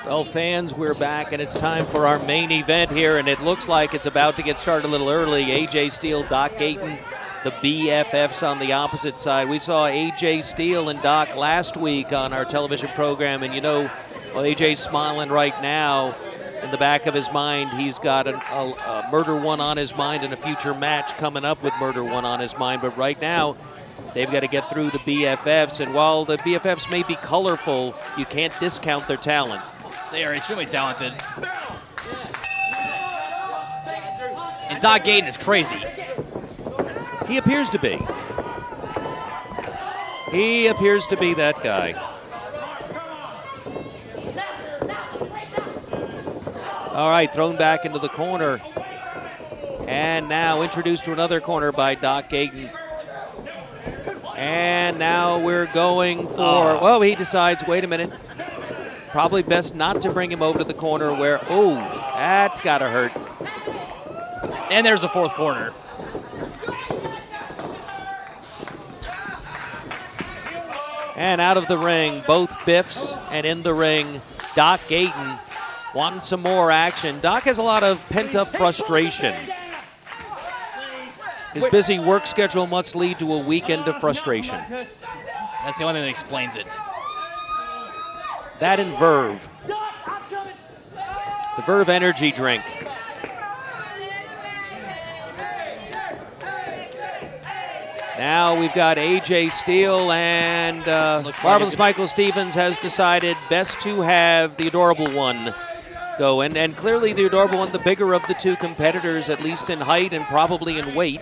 Well, fans, we're back, and it's time for our main event here, and it looks like it's about to get started a little early. A.J. Steele, Doc Gayton, the BFFs on the opposite side. We saw A.J. Steele and Doc last week on our television program, and well, A.J.'s smiling right now. In the back of his mind, he's got a Murder One on his mind and a future match coming up with Murder One on his mind, but right now, they've got to get through the BFFs, and while the BFFs may be colorful, you can't discount their talent. They are extremely talented. And Doc Gayton is crazy. He appears to be. He appears to be that guy. All right, thrown back into the corner. And now introduced to another corner by Doc Gayton. And now we're going for, well, he decides, wait a minute. Probably best not to bring him over to the corner where, oh, that's got to hurt. And there's the fourth corner. And out of the ring, both Biffs, and in the ring, Doc Gayton wanting some more action. Doc has a lot of pent-up frustration. His busy work schedule must lead to a weekend of frustration. That's the only thing that explains it. That and Verve. The Verve energy drink. Now we've got A.J. Steele, and Marvelous Michael Stevens has decided best to have the Adorable One go. And clearly the Adorable One, the bigger of the two competitors, at least in height and probably in weight.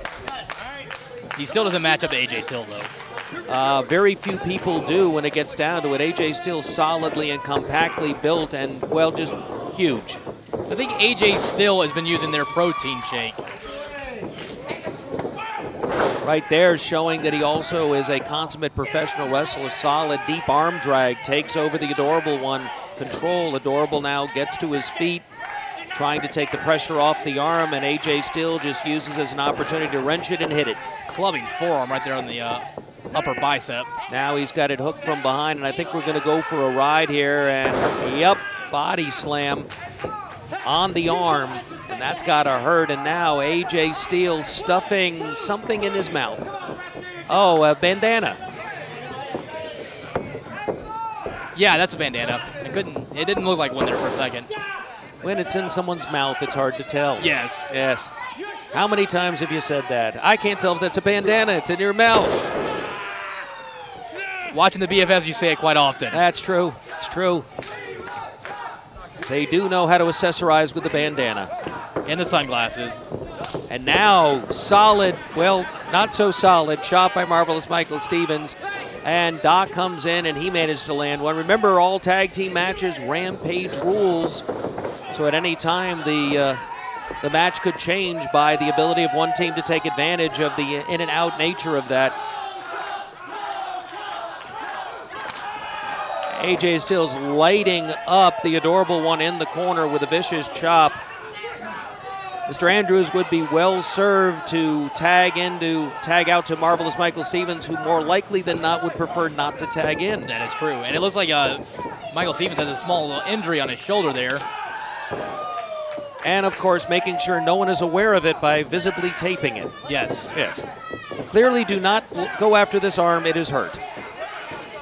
He still doesn't match up to A.J. Steele, though. Very few people do when it gets down to it. A.J. Steele solidly and compactly built and, well, just huge. I think A.J. Steele has been using their protein shake. Right there showing that he also is a consummate professional wrestler. Solid deep arm drag takes over the Adorable One. Control. Adorable now gets to his feet, trying to take the pressure off the arm, and A.J. Steele just uses as an opportunity to wrench it and hit it. Clubbing forearm right there on the upper bicep. Now he's got it hooked from behind, and I think we're going to go for a ride here, and yep, body slam on the arm, and that's got to hurt. And now A.J. Steele stuffing something in his mouth. Oh, a bandana. Yeah, that's a bandana. It didn't look like one there for a second. When it's in someone's mouth, it's hard to tell. Yes. Yes. How many times have you said that? I can't tell if that's a bandana. It's in your mouth. Watching the BFFs, you say it quite often. That's true. It's true. They do know how to accessorize with the bandana. And the sunglasses. And now, solid, well, not so solid, shot by Marvelous Michael Stevens. And Doc comes in, and he managed to land one. Remember, all tag team matches, Rampage rules. So at any time, the match could change by the ability of one team to take advantage of the in and out nature of that. A.J. Steele's lighting up the Adorable One in the corner with a vicious chop. Mr. Andrews would be well served to tag out to Marvelous Michael Stevens, who more likely than not would prefer not to tag in. That is true. And it looks like Michael Stevens has a small little injury on his shoulder there. And, of course, making sure no one is aware of it by visibly taping it. Yes. Yes. Clearly do not go after this arm. It is hurt.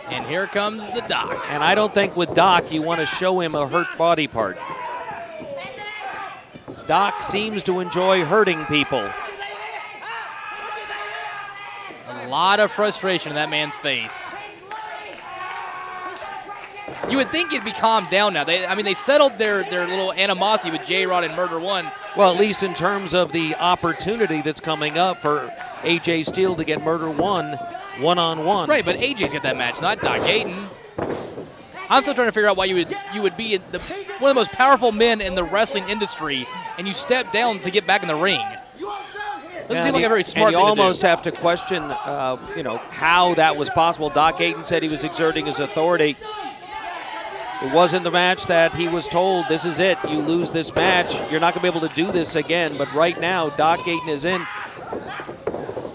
And here comes the Doc. And I don't think with Doc you want to show him a hurt body part. Doc seems to enjoy hurting people. A lot of frustration in that man's face. You would think it'd be calmed down now. They settled their little animosity with J-Rod and Murder One. Well, at least in terms of the opportunity that's coming up for A.J. Steele to get Murder one-on-one. Right, but A.J.'s got that match, not Doc Gayton. I'm still trying to figure out why you would be one of the most powerful men in the wrestling industry, and you step down to get back in the ring. Doesn't seem like a very smart thing to do. You almost have to question, how that was possible. Doc Gayton said he was exerting his authority. It wasn't the match that he was told, this is it, you lose this match, you're not going to be able to do this again. But right now, Doc Gayton is in.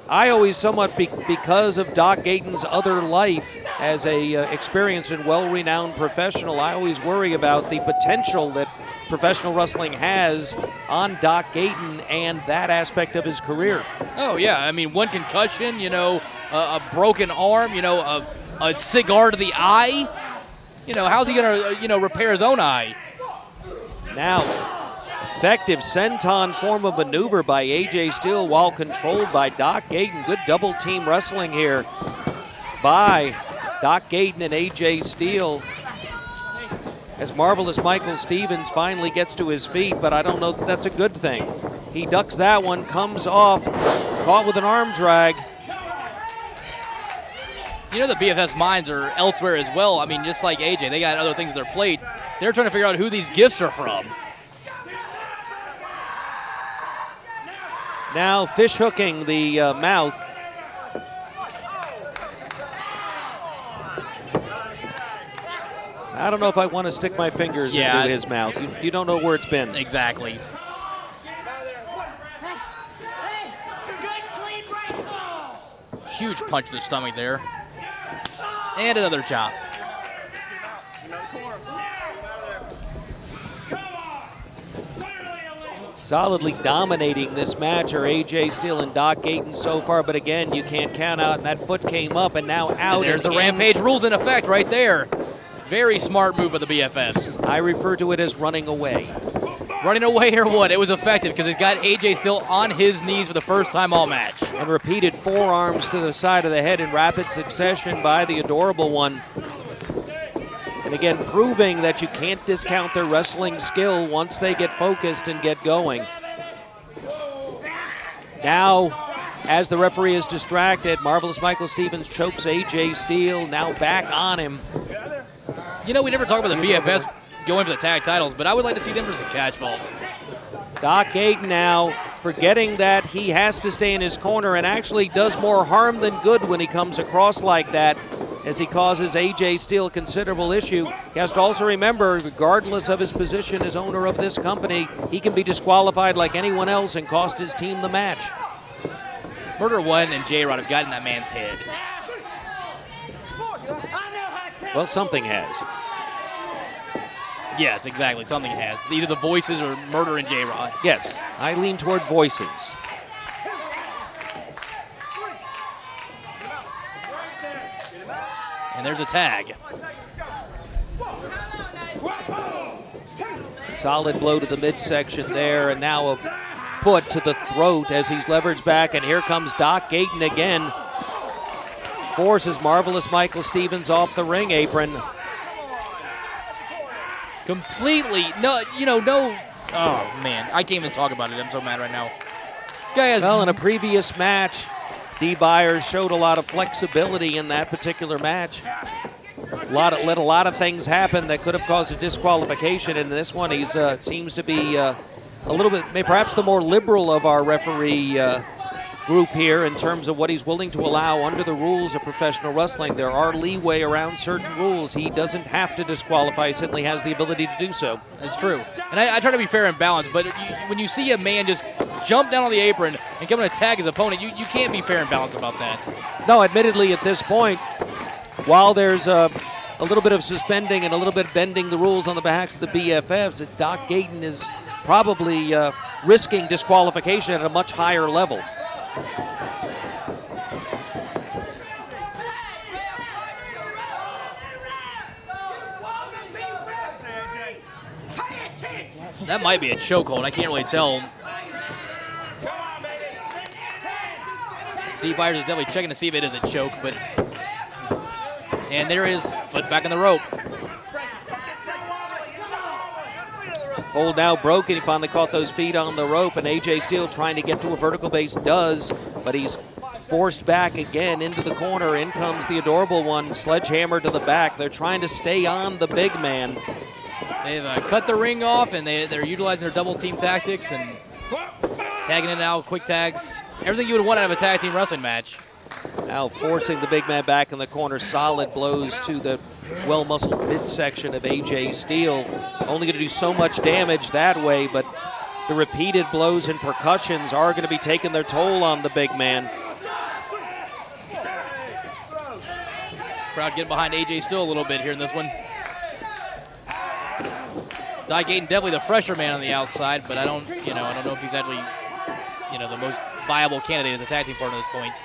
I always somewhat, because of Doc Gayton's other life as a experienced and well-renowned professional, I always worry about the potential that professional wrestling has on Doc Gayton and that aspect of his career. Oh, yeah. I mean, one concussion, a broken arm, a cigar to the eye. How's he going to, repair his own eye? Now, effective senton form of maneuver by A.J. Steele while controlled by Doc Gayton. Good double-team wrestling here by Doc Gayton and A.J. Steele as Marvelous Michael Stevens finally gets to his feet, but I don't know that that's a good thing. He ducks that one, comes off, caught with an arm drag. The BFF's minds are elsewhere as well. I mean, just like AJ, they got other things on their plate. They're trying to figure out who these gifts are from. Now fish hooking the mouth. I don't know if I want to stick my fingers into his mouth. You don't know where it's been. Exactly. Huge punch to the stomach there. And another chop. Solidly dominating this match are A.J. Steele and Doc Gayton so far, but again, you can't count out, and that foot came up and now out. And there's the Rampage rules in effect right there. Very smart move by the BFFs. I refer to it as running away. Running away or what? It was effective because it got A.J. Steele on his knees for the first time all match. And repeated forearms to the side of the head in rapid succession by the Adorable One. And again, proving that you can't discount their wrestling skill once they get focused and get going. Now, as the referee is distracted, Marvelous Michael Stevens chokes A.J. Steele, now back on him. We never talk about the BFS going for the tag titles, but I would like to see them versus Cash Vault. Doc Gayton now forgetting that he has to stay in his corner and actually does more harm than good when he comes across like that, as he causes A.J. Steele considerable issue. He has to also remember, regardless of his position as owner of this company, he can be disqualified like anyone else and cost his team the match. Murder One and J-Rod have gotten that man's head. Well, something has. Yes, exactly. Something has. Either the voices or Murder and J-Rod. Yes, I lean toward voices. And there's a tag. Solid blow to the midsection there, and now a foot to the throat as he's leveraged back, and here comes Doc Gayton again. Forces Marvelous Michael Stevens off the ring apron. Completely, no. Oh, man, I can't even talk about it. I'm so mad right now. This guy has... Well, in a previous match, Dee Byers showed a lot of flexibility in that particular match. Let a lot of things happen that could have caused a disqualification. In this one, he's seems to be a little bit, perhaps the more liberal of our referee group here in terms of what he's willing to allow under the rules of professional wrestling. There are leeway around certain rules. He doesn't have to disqualify. He certainly has the ability to do so. That's true. And I try to be fair and balanced, but when you see a man just jump down on the apron and come and attack his opponent, you can't be fair and balanced about that. No, admittedly at this point, while there's a little bit of suspending and a little bit bending the rules on the backs of the BFFs, that Doc Gayton is probably risking disqualification at a much higher level. That might be a chokehold. I can't really tell. Dee Byers is definitely checking to see if it is a choke, but... And there is foot back in the rope. Hold now broken. He finally caught those feet on the rope, and A.J. Steele trying to get to a vertical base does, but he's forced back again into the corner. In comes the Adorable One, sledgehammer to the back. They're trying to stay on the big man. They've cut the ring off, and they're utilizing their double team tactics and tagging it out, quick tags. Everything you would want out of a tag team wrestling match. Now forcing the big man back in the corner. Solid blows to the well-muscled midsection of A.J. Steele. Only going to do so much damage that way, but the repeated blows and percussions are going to be taking their toll on the big man. Crowd getting behind AJ Steele a little bit here in this one. Gayton definitely the fresher man on the outside, but I don't know if he's actually, the most viable candidate as a tag team partner at this point.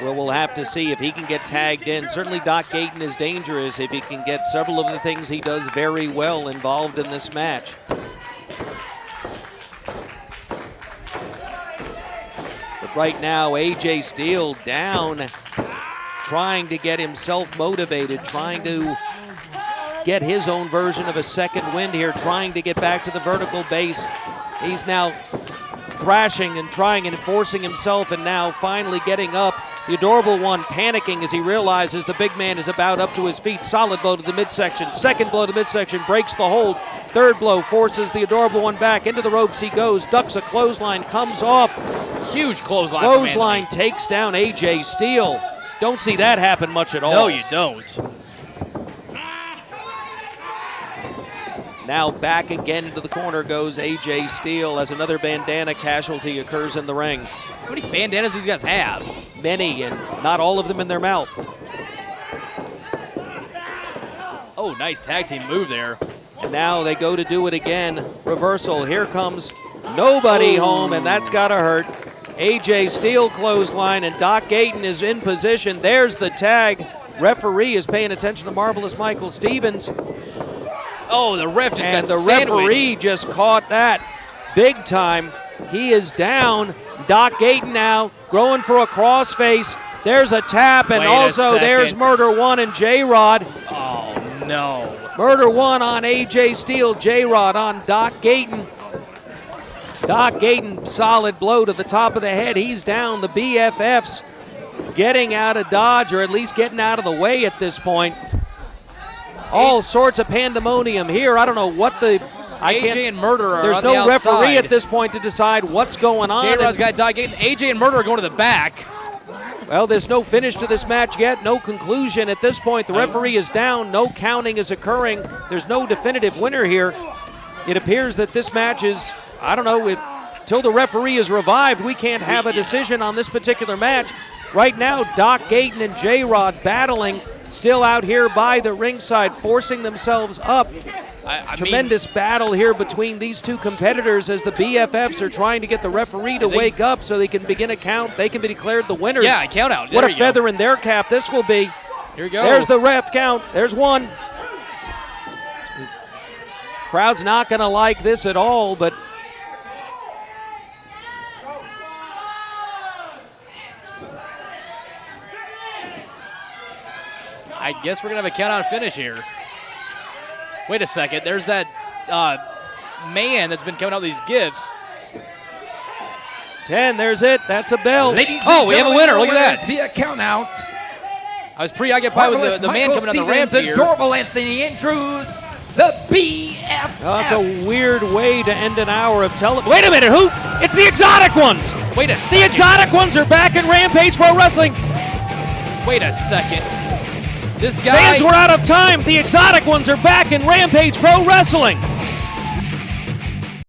Well, we'll have to see if he can get tagged in. Certainly Gayton is dangerous if he can get several of the things he does very well involved in this match. But right now, AJ Steele down, trying to get himself motivated, trying to get his own version of a second wind here, trying to get back to the vertical base. He's now thrashing and trying and forcing himself, and now finally getting up. The Adorable One panicking as he realizes the big man is about up to his feet. Solid blow to the midsection. Second blow to the midsection, breaks the hold. Third blow forces the Adorable One back. Into the ropes he goes, ducks a clothesline, comes off. Huge clothesline. Clothesline takes down AJ Steele. Don't see that happen much at all. No, you don't. Now back again into the corner goes AJ Steele as another bandana casualty occurs in the ring. How many bandanas these guys have? Many, and not all of them in their mouth. Oh, nice tag team move there. And now they go to do it again. Reversal. Here comes nobody home, and that's got to hurt. AJ Steele clothesline, and Gayton is in position. There's the tag. Referee is paying attention to Marvelous Michael Stevens. Oh, the ref just and got the sandwiched. Referee just caught that big time. He is down. Gayton now going for a crossface. There's a tap, and also there's Murder One and J-Rod. Oh, no. Murder One on AJ Steele, J-Rod on Gayton. Gayton, solid blow to the top of the head. He's down. The BFFs getting out of dodge, or at least getting out of the way at this point. All sorts of pandemonium here. I don't know what the... AJ and Murder are There's on no the outside. referee at this point to decide what's going on. J-Rod's got Gayton. AJ and Murder are going to the back. Well, there's no finish to this match yet, no conclusion at this point. The referee is down, no counting is occurring. There's no definitive winner here. It appears that this match is, I don't know, until the referee is revived, we can't have a decision on this particular match. Right now, Gayton and J-Rod battling, still out here by the ringside, forcing themselves up. Tremendous battle here between these two competitors as the BFFs are trying to get the referee to wake up so they can begin a count. They can be declared the winners. Yeah, count out. What a feather in their cap this will be. Here we go. There's the ref count. There's one. Crowd's not going to like this at all, but I guess we're going to have a count-out finish here. Wait a second. There's that man that's been coming out with these gifts. 10, there's it. That's a bell. Ladies we have a winner. Look at that. The count out. I was preoccupied with the man coming on the ramp here. Adorable Anthony Andrews, the BFF. Oh, that's a weird way to end an hour of television. Wait a minute, who? It's the Exotic Ones. Wait a second. The Exotic Ones are back in Rampage Pro Wrestling. Wait a second. This guy. Fans were out of time. The Exotic Ones are back in Rampage Pro Wrestling.